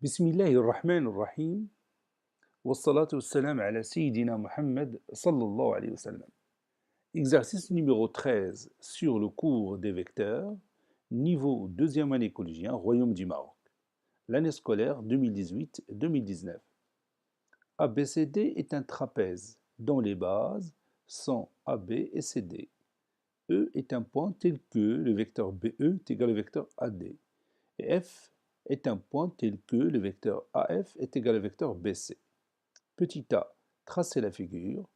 بسم الله الرحمن الرحيم والصلاة والسلام على سيدنا Muhammad sallallahu alayhi wa sallam. Exercice numéro 13 sur le cours des vecteurs, niveau deuxième année collégien, Royaume du Maroc, l'année scolaire 2018-2019. ABCD est un trapèze dont les bases sont AB et CD. E est un point tel que le vecteur BE est égal au vecteur AD. Et F est un point tel que le vecteur AF est égal au vecteur BC. Petit a, tracez la figure.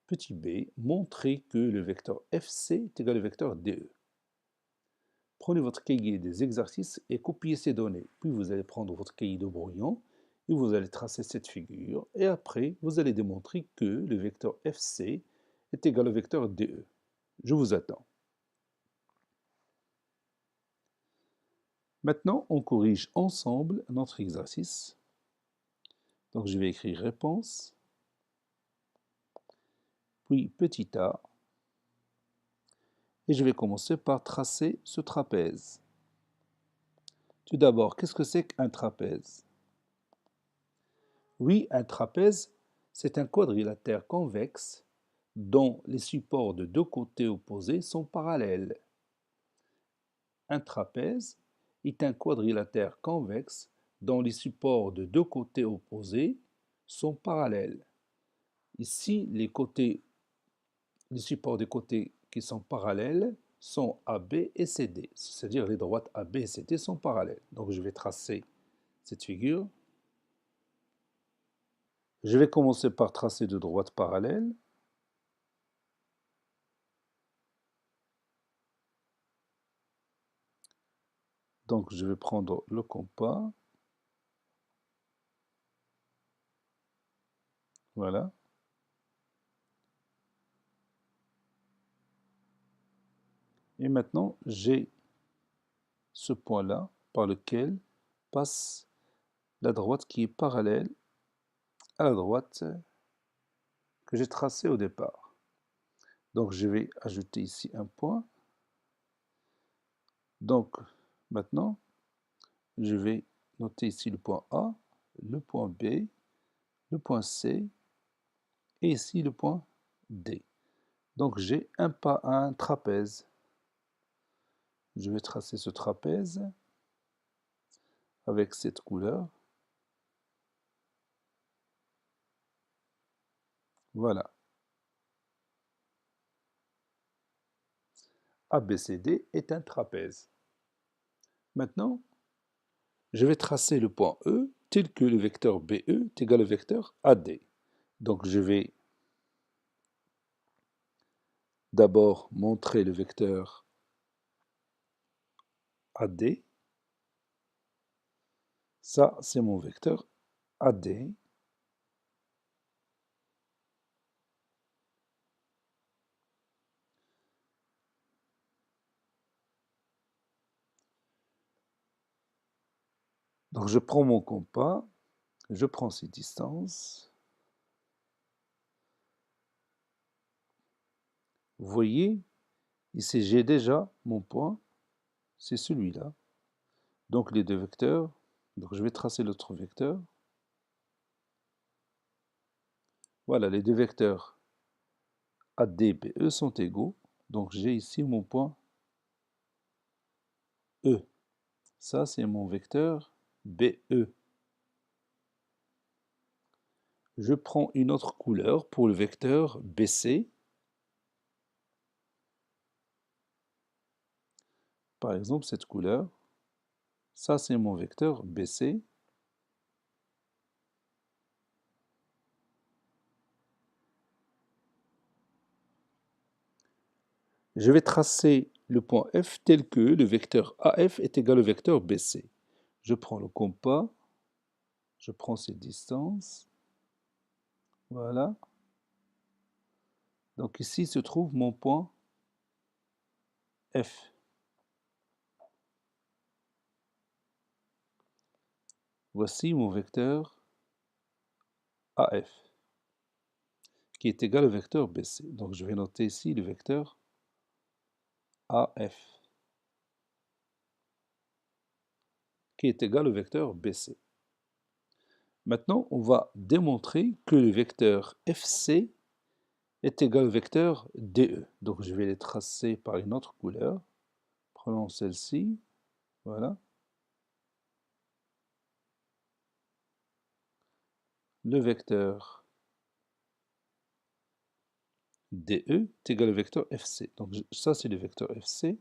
Petit b, montrez que le vecteur FC est égal au vecteur DE. Prenez votre cahier des exercices et copiez ces données. Puis vous allez prendre votre cahier de brouillon et vous allez tracer cette figure. Et après, vous allez démontrer que le vecteur FC est égal au vecteur DE. Je vous attends. Maintenant, on corrige ensemble notre exercice. Donc je vais écrire réponse, puis petit a, et je vais commencer par tracer ce trapèze. Tout d'abord, qu'est-ce que c'est qu'un trapèze? Oui, un trapèze, c'est un quadrilatère convexe dont les supports de deux côtés opposés sont parallèles. Un trapèze est un quadrilatère convexe dont les supports de deux côtés opposés sont parallèles. Ici, les supports des côtés qui sont parallèles sont AB et CD, c'est-à-dire les droites AB et CD sont parallèles. Donc je vais tracer cette figure. Je vais commencer par tracer deux droites parallèles. Donc je vais prendre le compas. Voilà. Et maintenant, j'ai ce point-là par lequel passe la droite qui est parallèle à la droite que j'ai tracée au départ. Donc je vais ajouter ici un point. Donc maintenant, je vais noter ici le point A, le point B, le point C et ici le point D. Donc j'ai un trapèze. Je vais tracer ce trapèze avec cette couleur. Voilà. ABCD est un trapèze. Maintenant, je vais tracer le point E tel que le vecteur BE est égal au vecteur AD. Donc je vais d'abord montrer le vecteur AD. Ça, c'est mon vecteur AD. Donc je prends mon compas, je prends ces distances. Vous voyez, ici j'ai déjà mon point, c'est celui-là. Donc les deux vecteurs, donc je vais tracer l'autre vecteur. Voilà, les deux vecteurs AD et BE sont égaux. Donc j'ai ici mon point E. Ça, c'est mon vecteur BE. Je prends une autre couleur pour le vecteur BC. Par exemple, cette couleur. Ça, c'est mon vecteur BC. Je vais tracer le point F tel que le vecteur AF est égal au vecteur BC. Je prends le compas, je prends ces distances. Voilà. Donc ici se trouve mon point F. Voici mon vecteur AF, qui est égal au vecteur BC. Donc je vais noter ici le vecteur AF, qui est égal au vecteur BC. Maintenant, on va démontrer que le vecteur FC est égal au vecteur DE. Donc, je vais les tracer par une autre couleur. Prenons celle-ci, voilà. Le vecteur DE est égal au vecteur FC. Donc, ça, c'est le vecteur FC.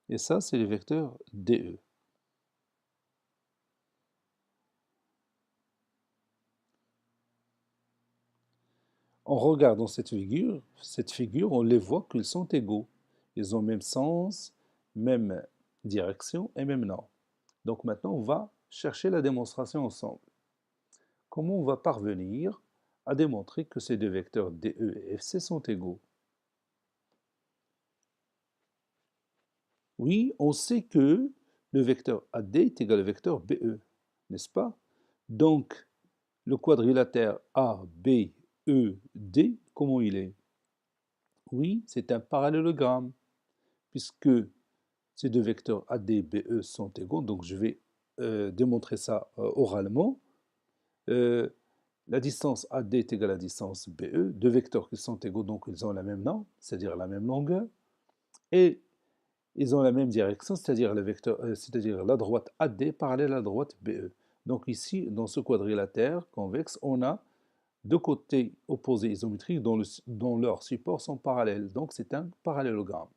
Et ça, c'est le vecteur DE. En regardant cette figure, on les voit qu'ils sont égaux. Ils ont même sens, même direction et même norme. Donc maintenant, on va chercher la démonstration ensemble. Comment on va parvenir à démontrer que ces deux vecteurs DE et FC sont égaux? Oui, on sait que le vecteur AD est égal au vecteur BE, n'est-ce pas? Donc, le quadrilatère ABED, comment il est? Oui, c'est un parallélogramme, puisque ces deux vecteurs AD et BE sont égaux, donc je vais démontrer ça oralement. La distance AD est égale à la distance BE, deux vecteurs qui sont égaux, donc ils ont la même norme, c'est-à-dire la même longueur, et ils ont la même direction, c'est-à-dire la droite AD parallèle à la droite BE. Donc ici, dans ce quadrilatère convexe, on a deux côtés opposés isométriques dont leurs supports sont parallèles. Donc c'est un parallélogramme.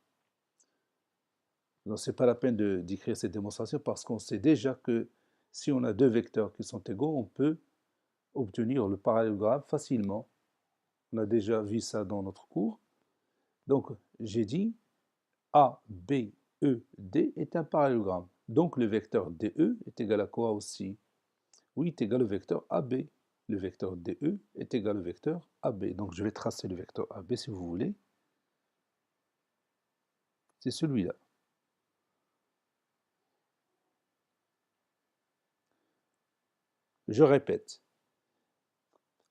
Donc ce n'est pas la peine d'écrire cette démonstration parce qu'on sait déjà que si on a deux vecteurs qui sont égaux, on peut obtenir le parallélogramme facilement. On a déjà vu ça dans notre cours. Donc j'ai dit A, B, E, D est un parallélogramme. Donc le vecteur DE est égal à quoi aussi? Oui, est égal au vecteur AB. Le vecteur DE est égal au vecteur AB. Donc je vais tracer le vecteur AB si vous voulez. C'est celui-là. Je répète.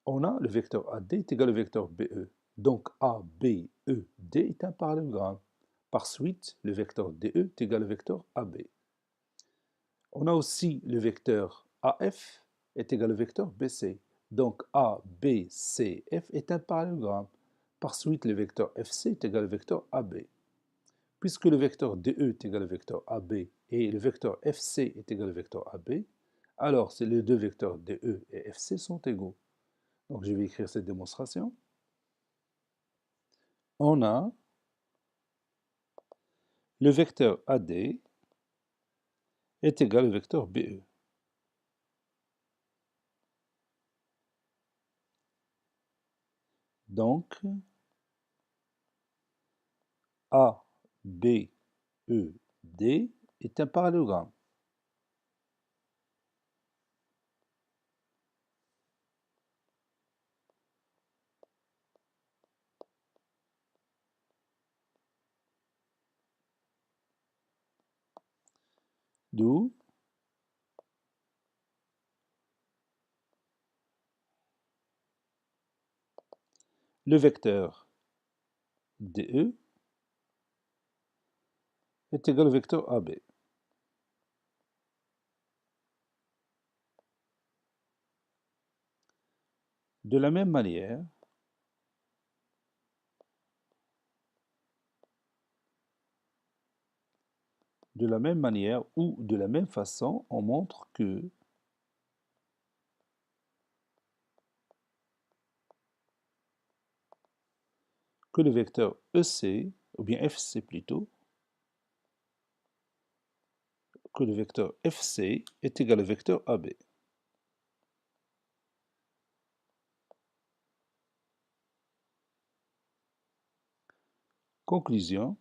On a le vecteur AD est égal au vecteur BE. Donc ABED est un parallélogramme. Par suite, le vecteur DE est égal au vecteur AB. On a aussi le vecteur AF est égal au vecteur BC. Donc ABCF est un parallélogramme. Par suite, le vecteur FC est égal au vecteur AB. Puisque le vecteur DE est égal au vecteur AB et le vecteur FC est égal au vecteur AB, alors les deux vecteurs DE et FC sont égaux. Donc je vais écrire cette démonstration. On a le vecteur AD est égal au vecteur BE. Donc, ABED est un parallélogramme. D'où le vecteur DE est égal au vecteur AB. De la même manière, ou de la même façon, on montre que le vecteur EC, ou bien FC plutôt, que le vecteur FC est égal au vecteur AB. Conclusion.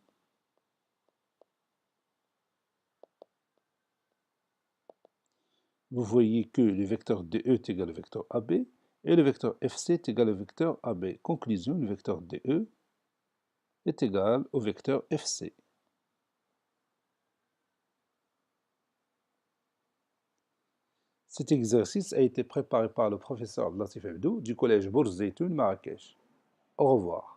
Vous voyez que le vecteur DE est égal au vecteur AB et le vecteur FC est égal au vecteur AB. Conclusion, le vecteur DE est égal au vecteur FC. Cet exercice a été préparé par le professeur Latif Hebdou du collège Bourz Zeytoun Marrakech. Au revoir.